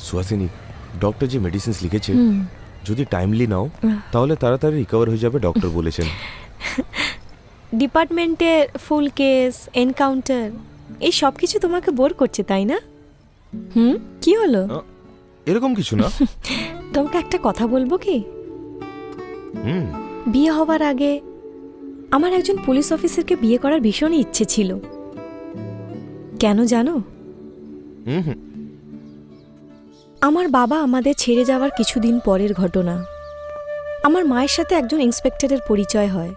Suhasini, doctor যে medicines লিখেছে যদি টাইমলি নাও তাহলে তাড়াতাড়ি রিকভার হয়ে যাবে, ডক্টর বলেছেন। ডিপার্টমেন্টের ফুল কেস, এনকাউন্টার, এই সব কিছু তোমাকে বোর করছে তাই না? কি হলো? এরকম কিছু না। তোমাকে একটা কথা বলবো কি? হুম। বিয়ে হওয়ার আগে আমার একজন পুলিশ অফিসারকে বিয়ে করার ভীষণই ইচ্ছে ছিল। কেন জানো? আমার বাবা আমাদের ছেড়ে যাওয়ার কিছুদিন পরের ঘটনা। আমার মায়ের সাথে একজন ইন্সপেক্টরের পরিচয় হয়,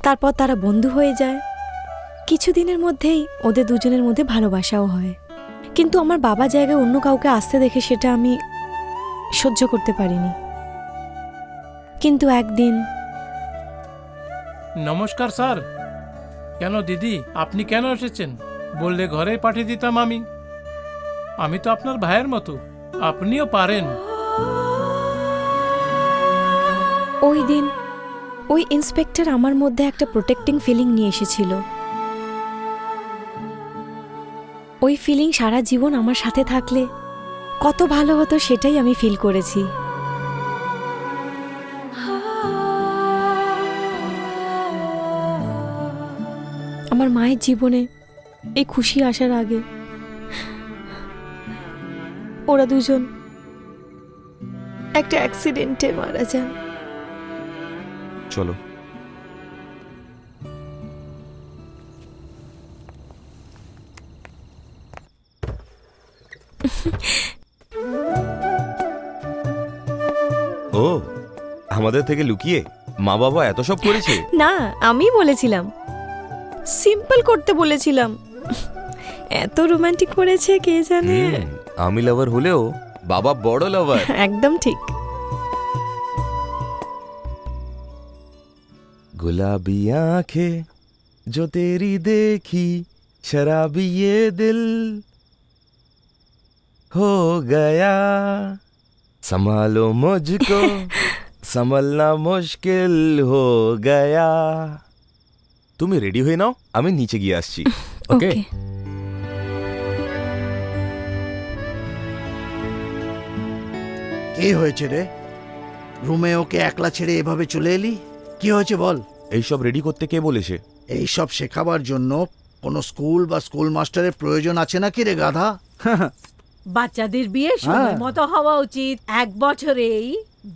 তারপর তারা বন্ধু হয়ে যায়। কিছুদিনের মধ্যেই ওদের দুজনের মধ্যে ভালোবাসাও হয়, কিন্তু আমার বাবা জায়গায় অন্য কাউকে আসতে দেখে সেটা আমি সহ্য করতে পারিনি। কিন্তু একদিন। নমস্কার স্যার। কেন দিদি, আপনি কেন এসেছেন? বললে ঘরেই পাঠিয়ে দিতাম আমি। আমি তো আপনার ভাইয়ের মতো, আপনিও পারেন। ওই দিন ওই ইন্সপেক্টর আমার মধ্যে একটা প্রোটেক্টিং ফিলিং নিয়ে এসেছিল। ওই ফিলিং সারা জীবন আমার সাথে থাকলে কত ভালো হতো সেটাই আমি ফিল করেছি। আমার মায়ের জীবনে এই খুশি আসার আগে ওরা দুজন একটা অ্যাক্সিডেন্টে মারা যান। চলো। ও, আমাদের থেকে লুকিয়ে মা বাবা এত সব করেছে? না, আমি বলেছিলাম, সিম্পল করতে বলেছিলাম। এত রোমান্টিক করেছে কে জানে। আমি লাভার হলেও বাবা বড় লাভার। একদম ঠিক। गुलाबी आंखें जो तेरी देखी, शराबी ये दिल हो गया, संभालो मुझको संभलना मुश्किल हो गया। তুমি রেডি হয়ে নাও, আমি নিচে গিয়ে আসছি। ওকে। কি হয়েছে রে? রুমে ওকে একলা ছেড়ে এভাবে চলে এলি? কি হয়েছে বল। এইসব রেডি করতে কে বলেছে? এইসব শেখাবার জন্য কোনো স্কুল বা স্কুল মাস্টারের প্রয়োজন আছে নাকি রে গাধা? বাচ্চাদের বিয়ে সময় মতো হওয়া উচিত, 1 বছরেই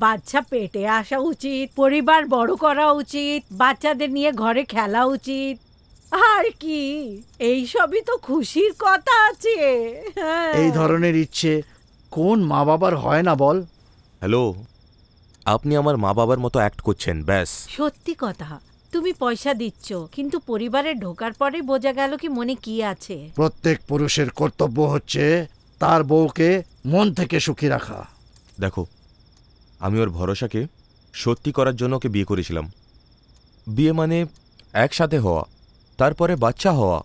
বাচ্চা পেটে আসা উচিত, পরিবার বড় করা উচিত, বাচ্চাদের নিয়ে ঘরে খেলা উচিত। আর কি, এই সবই তো খুশির কথা আছে। এই ধরনের ইচ্ছে কোন মা বাবার হয় না বল? হ্যালো, আপনি আমার মা বাবার মতো অ্যাক্ট করছেন, ব্যাস। সত্যি কথা, তুমি পয়সা দিচ্ছ, কিন্তু পরিবারে ঢোকার পরে বোঝা গেল কি মনে কি আছে। প্রত্যেক পুরুষের কর্তব্য হচ্ছে তার বউকে মন থেকে সুখী রাখা। দেখো, আমি ওর ভরসাকে সত্যি করার জন্য ওকে বিয়ে করেছিলাম। বিয়ে মানে একসাথে হওয়া, তারপরে বাচ্চা হওয়া।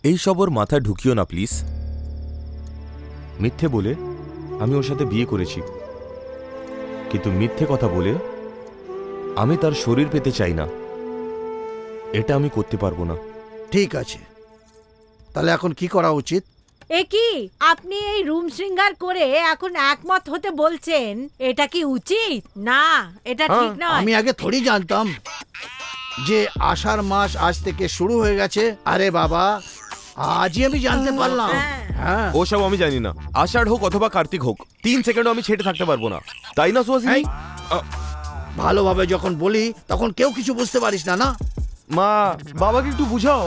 এই সব ওর মাথায় ঢুকিও না প্লিজ। মিথ্যে বলে আমি ওর সাথে বিয়ে করেছি, কিন্তু মিথ্যে কথা বলে আমি তার শরীর পেতে চাই না। এটা আমি করতে পারবো না। ঠিক আছে, তাহলে এখন কি করা উচিত? এ কি, আপনি এই রুম শৃঙ্গার করে এখন একমত হতে বলছেন? এটা কি উচিত? না, এটা ঠিক নয়। আমি আগে থোড়ি জানতাম যে আষাঢ় মাস আজ থেকে শুরু হয়ে গেছে। আরে বাবা, আজই আমি জানতে পারলাম। হ্যাঁ, ওসব আমি জানি না। আষাঢ় হোক অথবা কার্তিক হোক, 3 সেকেন্ডও আমি ছেড়ে থাকতে পারবো না, তাই না সুহাসিনী? ভালোভাবে যখন বলি তখন কেউ কিছু বুঝতে পারিস না। না মা, বাবাকে একটু বুঝাও।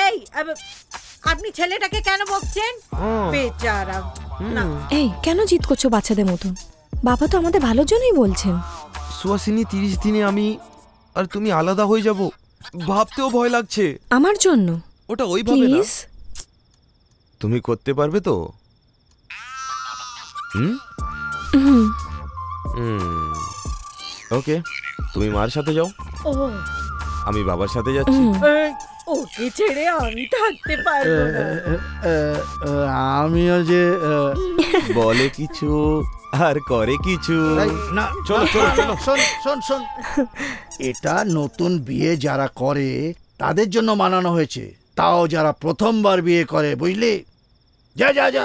এই আপনি ছেলেটাকে কেন বকছেন? বেচারা। না, এই কেন জিদ করছো বাচ্চাদের মতন? বাবা তো আমাদের ভালোর জন্যই বলছেন। সুহাসিনী, 30 দিনে আমি আর তুমি আলাদা হয়ে যাব, ভাবতেও ভয় লাগছে। আমার জন্য ওটা ওইভাবে না। প্লিজ। তুমি করতে পারবে তো? ওকে, তুমি মার সাথে যাও, ও আমি বাবার সাথে যাচ্ছি। ওকে ছেড়ে আমি থাকতে পারবো না। আমিও যে বলে কিছু আর করে কিছু। না, চলো চলো চলো। শোন শোন শোন, এটা নতুন বিয়ে যারা করে তাদের জন্য বানানো হয়েছে, তাও যারা প্রথমবার বিয়ে করে, বুঝলি? যা যা যা।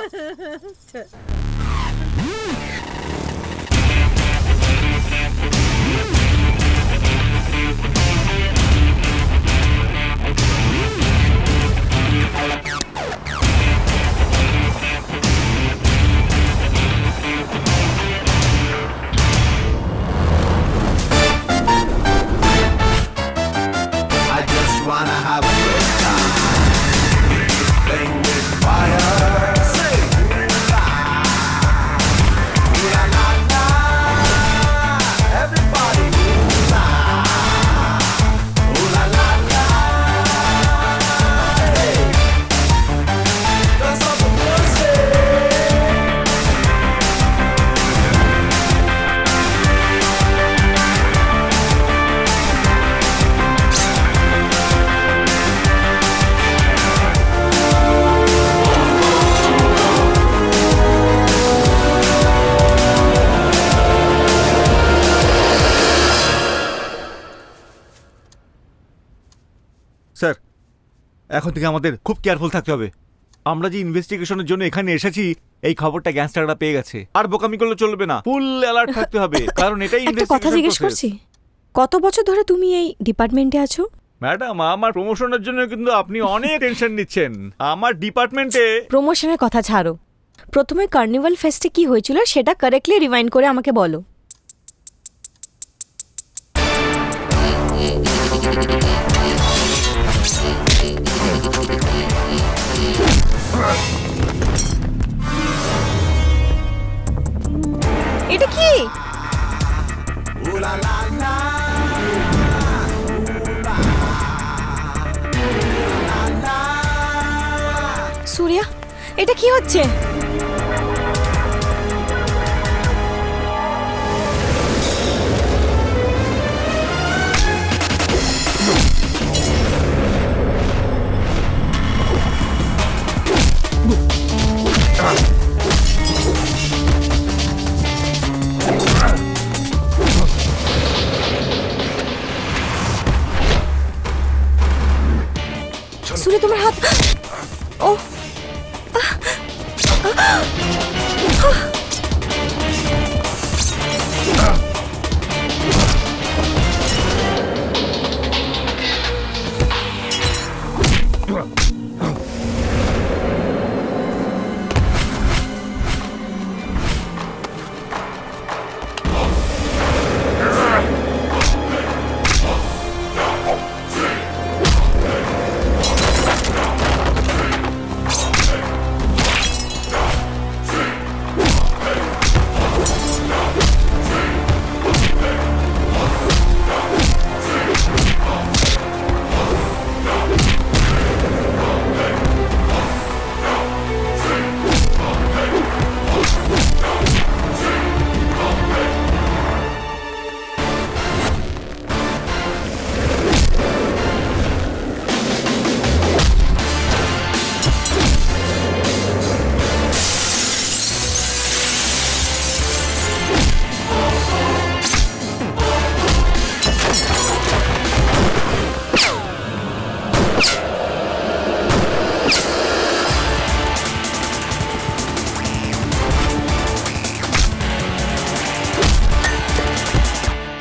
এখন থেকে আমাদের খুব কেয়ারফুল থাকতে হবে। আমরা যে ইনভেস্টিগেশনের জন্য এখানে এসেছি, এই খবরটা গ্যাংস্টাররা পেয়ে গেছে। আর বোকামি করলে চলবে না, ফুল অ্যালার্ট থাকতে হবে, কারণ এটাই একটা কথা ইনভেস্টিগেশন জিজ্ঞেস করছি, কত বছর ধরে তুমি এই ডিপার্টমেন্টে আছো? ম্যাডাম, আমার প্রমোশনের জন্য কিন্তু আপনি অনেক টেনশন নিচ্ছেন। আমার ডিপার্টমেন্টে প্রমোশনের কথা ছাড়ো, প্রথমে কার্নিভাল ফেস্টে কি হয়েছিল সেটা কারেক্টলি রিমাইন্ড করে আমাকে বলো। এটা কি? সূর্যা, এটা কি হচ্ছে? সূর্য, তোমার হাত। ও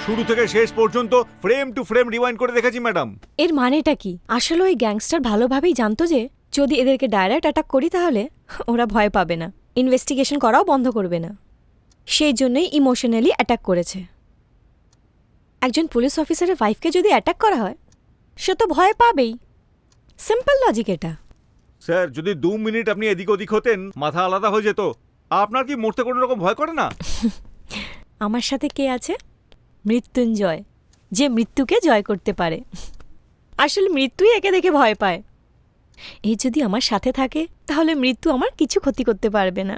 শুরু থেকে শেষ পর্যন্ত ফ্রেম টু ফ্রেম রিওয়াইন্ড করে দেখেছি ম্যাডাম। এর মানেটা কি? আসলে ওই গ্যাংস্টার ভালোভাবেই জানতো যে যদি এদেরকে ডাইরেক্ট অ্যাটাক করি তাহলে ওরা ভয় পাবে না, ইনভেস্টিগেশন করাও বন্ধ করবে না। সেই জন্যই ইমোশনালি অ্যাটাক করেছে। একজন পুলিশ অফিসারের ওয়াইফকে যদি অ্যাটাক করা হয় সে তো ভয় পাবেই। সিম্পল লজিক এটা। স্যার, যদি 2 মিনিট আপনি এদিক ওদিক হতেন, মাথা আলাদা হয়ে যেত। আপনার কি মরতে কোনো রকম ভয় করে না? আমার সাথে কে আছে? মৃত্যুঞ্জয়, যে মৃত্যুকে জয় করতে পারে। আসলে মৃত্যুই একে দেখে ভয় পায়। এই যদি আমার সাথে থাকে তাহলে মৃত্যু আমার কিছু ক্ষতি করতে পারবে না।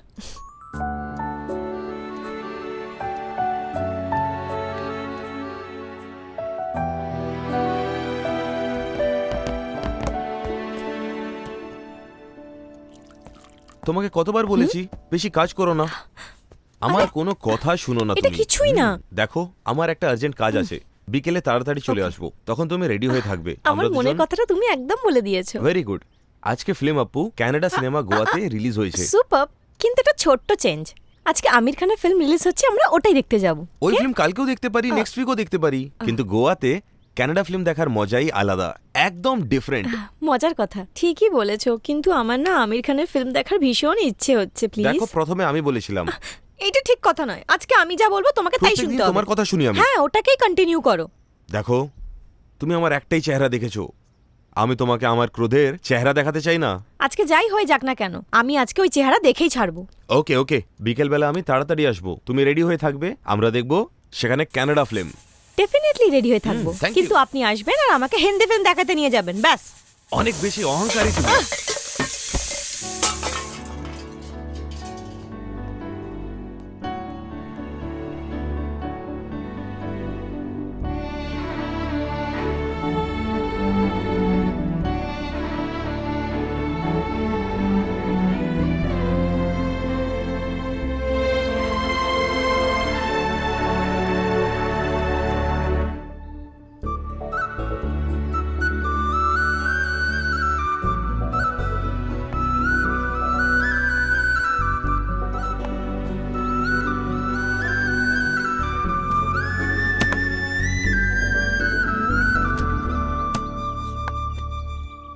তোমাকে কতবার বলেছি বেশি কাজ করো না, আমার কোনো কথা শুনো না এটা তুমি। কিছুই না। দেখো, আমার একটা আর্জেন্ট কাজ আছে, বিকেলে তাড়াতাড়ি চলে আসবো, তখন তুমি রেডি হয়ে থাকবে। আমার মনের কথাটা তুমি একদম বলে দিয়েছো। Very good. আজকে ফিল্ম আপু কানাডা সিনেমা গোয়াতে রিলিজ হয়েছে। সুপার, কিন্তু এটা ছোট্ট চেঞ্জ। আজকে আমির খানের ফিল্ম রিলিজ হচ্ছে, আমরা ওটাই দেখতে যাব। ওই ফিল্ম কালকেও দেখতে পারি, নেক্সট উইকও দেখতে পারি, কিন্তু গোয়াতে কানাডা ফিল্ম দেখার মজাই আলাদা, একদম ডিফারেন্ট। মজার কথা, ঠিকই বলেছো, কিন্তু আমার না আমির খানের ফিল্ম দেখার ভীষণ ইচ্ছে হচ্ছে। প্লিজ। দেখো, প্রথমে আমি বলেছিলাম এটা ঠিক কথা নয়। আজকে আমি যা বলবো তোমাকে তাই প্রত্যেকদিন শুনতে হবে। তোমার কথা শুনি আমি। হ্যাঁ, ওটাকেই কন্টিনিউ করো। দেখো, তুমি আমার একটাই চেহারা দেখেছো, আমি তোমাকে আমার ক্রোধের চেহারা দেখাতে চাই না। আজকে যাই হয়ে যাক না কেন, আমি আজকে ওই চেহারা দেখেই ছাড়বো। ওকে ওকে, বিকেলবেলা আমি তাড়াতাড়ি আসবো, তুমি রেডি হয়ে থাকবে, আমরা দেখবো সেখানে কানাডা ফিল্ম। ডেফিনেটলি রেডি হয়ে থাকবো, thank you. কিন্তু আপনি আসবেন আর আমাকে হিন্দি ফিল্ম দেখাতে নিয়ে যাবেন, ব্যাস। অনেক বেশি অহংকারী তুমি।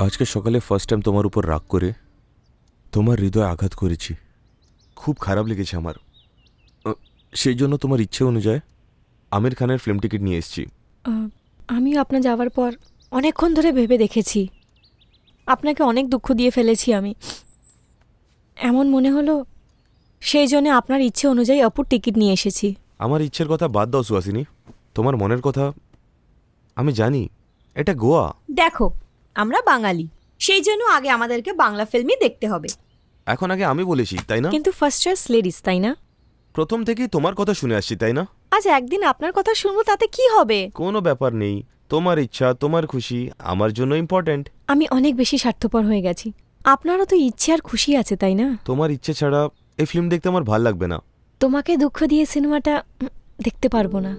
আজকে সকালে ফার্স্ট টাইম তোমার উপর রাগ করে তোমার হৃদয় আঘাত করেছি। খুব খারাপ লেগেছে আমার। সেই জন্য তোমার ইচ্ছে অনুযায়ী আমির খানের ফিল্ম টিকিট নিয়ে এসেছি। আমিও আপনার যাওয়ার পর অনেকক্ষণ ধরে ভেবে দেখেছি আপনাকে অনেক দুঃখ দিয়ে ফেলেছি আমি। এমন মনে হলো সেই জন্য আপনার ইচ্ছে অনুযায়ী অপুর টিকিট নিয়ে এসেছি। আমার ইচ্ছের কথা বাদ দাও সুহাসিনী, তোমার মনের কথা আমি জানি। এটা গোয়া। দেখো আমরা বাঙালি, সেই জন্য আগে আমাদেরকে বাংলা ফিল্মই দেখতে হবে। এখন আগে আমি বলেছি তাই না? কিন্তু ফার্স্ট চয়েস লেডিস, তাই না? প্রথম থেকেই তোমার কথা শুনে আসছি তাই না? আজ একদিন আপনার কথা শুনবো, তাতে কি হবে? কোনো ব্যাপার নেই, তোমার ইচ্ছা তোমার খুশি আমার জন্য ইম্পর্ট্যান্ট। আমি অনেক বেশি স্বার্থপর হয়ে গেছি। আপনারও তো ইচ্ছে আর খুশি আছে, তাই না? তোমার ইচ্ছে ছাড়া এই ফিল্ম দেখতে আমার ভাল লাগবে না। তোমাকে দুঃখ দিয়ে সিনেমাটা দেখতে পারবো না।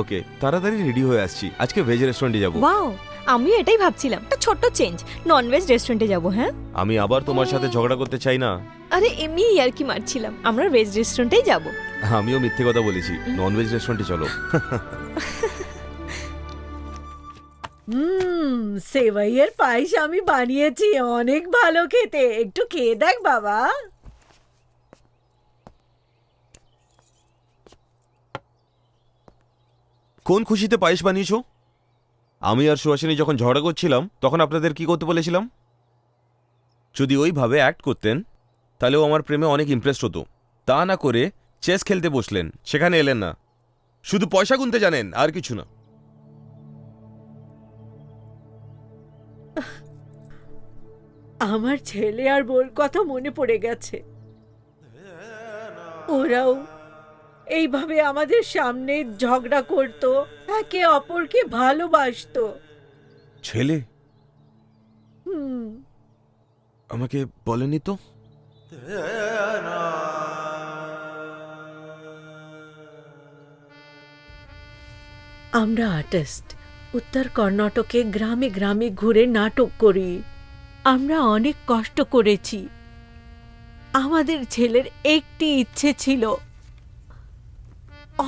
ওকে, তাড়াতাড়ি রেডি হয়ে আসছি, আজকে ভেজ রেস্টুরেন্টে যাব। ওয়াও, আমিও এটাই ভাবছিলাম, একটা ছোট্ট চেঞ্জ, ননভেজ রেস্টুরেন্টে যাব। হ্যাঁ, আমি আবার তোমার সাথে ঝগড়া করতে চাই না। আরে এমনি আর কি মারছিলাম, আমরা ভেজ রেস্টুরেন্টেই যাব। আমিও মিথ্যে কথা বলেছি, ননভেজ রেস্টুরেন্টে চলো। সেবাইয়ের পায়েস আমি বানিয়েছি, অনেক ভালো খেতে, একটু খেয়ে দেখ বাবা। কোন খুশিতে পায়েস বানিয়েছো? আমি আর সুহাসিনী যখন ঝগড়া করছিলাম তখন আপনাদের কি করতে বলেছিলাম? যদি ওইভাবে অ্যাক্ট করতেন তাহলেও আমার প্রেমে অনেক ইমপ্রেসড হতো। তা না করে চেস খেলতে বসলেন, সেখানে এলেন না, শুধু পয়সা গুনতে জানেন আর কিছু না। আমার ছেলে আর বোর কথা মনে পড়ে গেছে। ওরাও এইভাবে আমাদের সামনে ঝগড়া করত, একে অপরকে ভালোবাসতো। ছেলে হুম, আমাকে বলেনি তো। আমরা আর্টিস্ট, উত্তর কর্ণাটকে গ্রামে গ্রামে ঘুরে নাটক করি। আমরা অনেক কষ্ট করেছি। আমাদের ছেলের একটি ইচ্ছে ছিল,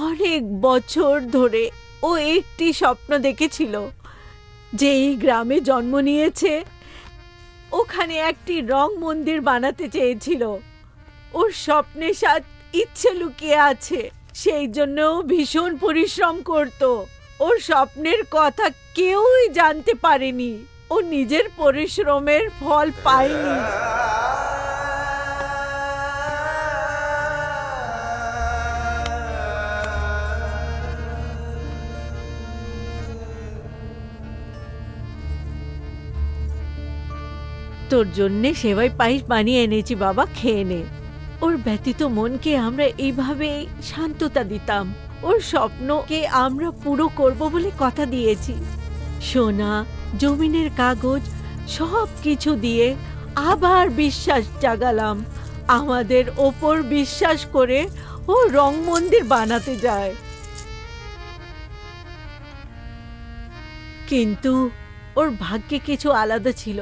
অনেক বছর ধরে ও একটি স্বপ্ন দেখেছিল যে এই গ্রামে জন্ম নিয়েছে, ওখানে একটি রং মন্দির বানাতে চেয়েছিল। ওর স্বপ্নের সাথে ইচ্ছে লুকিয়ে আছে, সেই জন্য ও ভীষণ পরিশ্রম করত। ওর স্বপ্নের কথা কেউই জানতে পারেনি, ও নিজের পরিশ্রমের ফল পায়নি। তোর জন্যে সেবাই পায়েস বানিয়ে এনেছি বাবা, খেয়ে নে। ওর ব্যতীত মনকে আমরা এইভাবে শান্ততা দিতাম। ওর স্বপ্নকে আমরা পুরো করব বলে কথা দিয়েছি। সোনা, জমিনের কাগজ সব কিছু দিয়ে আবার বিশ্বাস জাগালাম। আমাদের ওপর বিশ্বাস করে ও রং মন্দির বানাতে যায়, কিন্তু ওর ভাগ্যে কিছু আলাদা ছিল।